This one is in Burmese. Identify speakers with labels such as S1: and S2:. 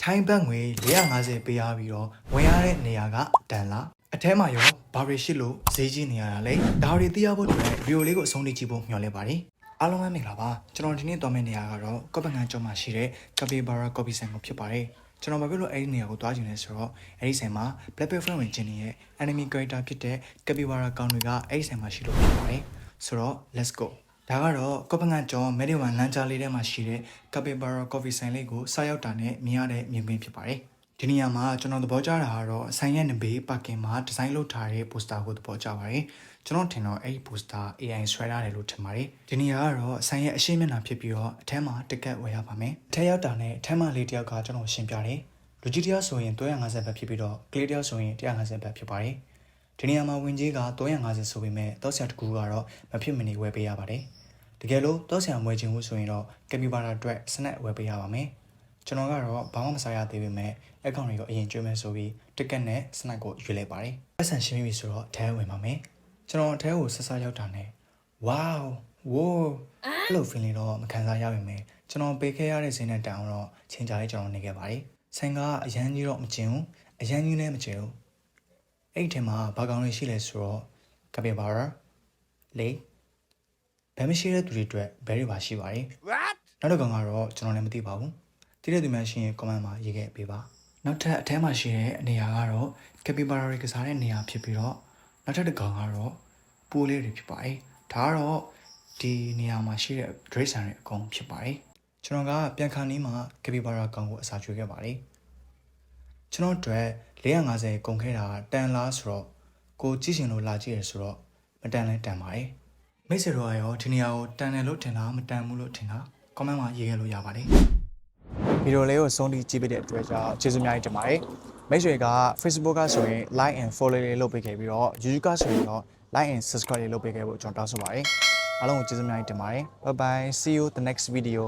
S1: ထိုင်းဘတ်ငွေ450ပေးရပြီးတော့ဝင်ရတဲ့နေရာကတန်လားအထဲမှာရောဘာတွေရှိလို့ဈေးကြီးနေရတာလဲဒါတွေသိရဖို့အတွက်ဗီဒီယိုလေးကိုအဆုံးထိကြည့်ဖို့မျှော်လင့်ပါတယ်အားလုံးပဲမင်္ဂလာပါကျွန်တော်ဒီနေ့သွားမယ့်နေရာကတော့ကော့ပန်ဂန်ကျောင်းမှာရှိတဲ့ Capybara Coffee ဆိုင်ကိုဖြစ်ပါတယ်ကျွန်တော်ဘာဖြစ်လို့အဲ့ဒီနေရာကိုသွားချင်လဲဆိုတော့အဲ့ဒီဆိုင်မှာ Blackpink Friend ဝင်ခြင်းရဲ့ enemy character ဖြစ်တဲ့ Capybara ကောင်တွေကအဲ့ဒီဆိုင်မှာရှိလို့ဖြစ်ပါတယ်ဆိုတော့ let's go ဒါကတော့ကော့ပန်ဂန်ကျောင်းမဲဒီဝမ်လမ်းကြားလေးထဲမှာရှိတဲ့ Capybara Coffee ဆိုင်လေးကိုစရောက်တာနဲ့မြင်ရတဲ့မြင်ကွင်းဖြစ်ပါတယ်ဒီနေရာမှာကျွန်တော်သဘောကျတာကတော့ဆိုင်ရဲ့နဘေးပါကင်မှာဒီဇိုင်းလုပ်ထားတဲ့ပိုစတာကိုသဘောကျပါတယ်ကျွန်တော်ထင်တော့အဲ့ဒီပိုစတာ AI ဆွဲထားတယ်လို့ထင်ပါတယ်ဒီနေရာကတော့ဆိုင်ရဲ့အရှိမျက်နှာဖြစ်ပြီးတော့အထက်မှာတက်ကက်ဝယ်ရပါမယ်အထက်ရောက်တာနဲ့အထက်မှာလေးတယောက်ကကျွန်တော်ရှင်းပြတယ်လူကြီးတယောက်ဆိုရင်350ဘတ်ဖြစ်ပြီးတော့ကလေးတယောက်ဆိုရင်150ဘတ်ဖြစ်ပါတယ်ဒီနေရာမှာဝင်ကြီးက350ဆိုပေမဲ့တောက်ဆရာတကူကတော့မဖြစ်မနေဝယ်ပေးရပါတယ်တကယ်လို့တောက်ဆရာမွေးခြင်းဘူးဆိုရင်တော့ကက်ပီဘာရာအတွက်စနက်ဝယ်ပေးရပါမယ်ကျွန်တော်ကတော့ဘာမှမစားရသေးပေမဲ့အကောင့်တွေကိုအရင်ကျွေးမယ်ဆိုပြီးတက်ကက်နဲ့စနက်ကိုရွေးလိုက်ပါတယ်။ပတ်စံရှင်းပြီဆိုတော့အထဲဝင်ပါမယ်။ကျွန်တော်အထဲကိုဆက်စားရောက်တာနဲ့ wow ဝိုးအဲ့လို feeling တော့မခံစားရပါမယ်။ကျွန်တော်ပေးခဲ့ရတဲ့ဈေးနဲ့တောင်တော့ချိန်ကြာလေးကျွန်တော်နေခဲ့ပါတယ်။ဆိုင်ကအရန်ကြီးတော့မကျင်ဘူး။အရန်ကြီးလည်းမကျင်ဘူး။အဲ့ဒီထဲမှာဘာကောင်တွေရှိလဲဆိုတော့ Capybara လေဘယ်မရှိတဲ့သူတွေအတွက်ဘယ်တွေပါရှိပါတယ်။နောက်တစ်ကောင်ကတော့ကျွန်တော်လည်းမသိပါဘူး။တိတဲ့သူများရှိရင် comment မှာရေးခဲ့ပေးပါနောက်ထပ်အထဲမှာရှိတဲ့နေရာကတော့ Capybara တွေကစားတဲ့နေရာဖြစ်ပြီးတော့နောက်ထပ်တစ်ကောင်ကတော့ပိုးလေးတွေဖြစ်ပါတယ်ဒါကတော့ဒီနေရာမှာရှိတဲ့ Drake ဆန်တွေအကောင်ဖြစ်ပါတယ်ကျွန်တော်ကပြန်ခါနီးမှာ Capybara ကောင်ကိုအစာကျွေးခဲ့ပါတယ်ကျွန်တော်တို့450ကုန်ခဲ့တာတန်လားဆိုတော့ကိုကြည့်ရှင်လို့လာကြည့်ရဆိုတော့မတန်လဲတန်ပါတယ်မိတ်ဆွေတို့ရောဒီနေရာကိုတန်တယ်လို့ထင်တာမတန်ဘူးလို့ထင်တာ comment မှာရေးခဲ့လို့ရပါတယ်ဗီဒီယိုလေးကိုဆုံးထိကြည့်ပေးတဲ့အတွက်ကြောင့်ကျေးဇူးများကြီးတင်ပါတယ်မိတ်ဆွေက Facebook ကဆိုရင် like and follow လေးလုပ်ပေးခဲ့ပြီးတော့ YouTube ကဆိုရင်တော့ like and subscribe လေးလုပ်ပေးခဲ့ဖို့ကျွန်တော်တောင်းဆိုပါတယ်အားလုံးကိုကျေးဇူးများကြီးတင်ပါတယ် bye bye see you the next video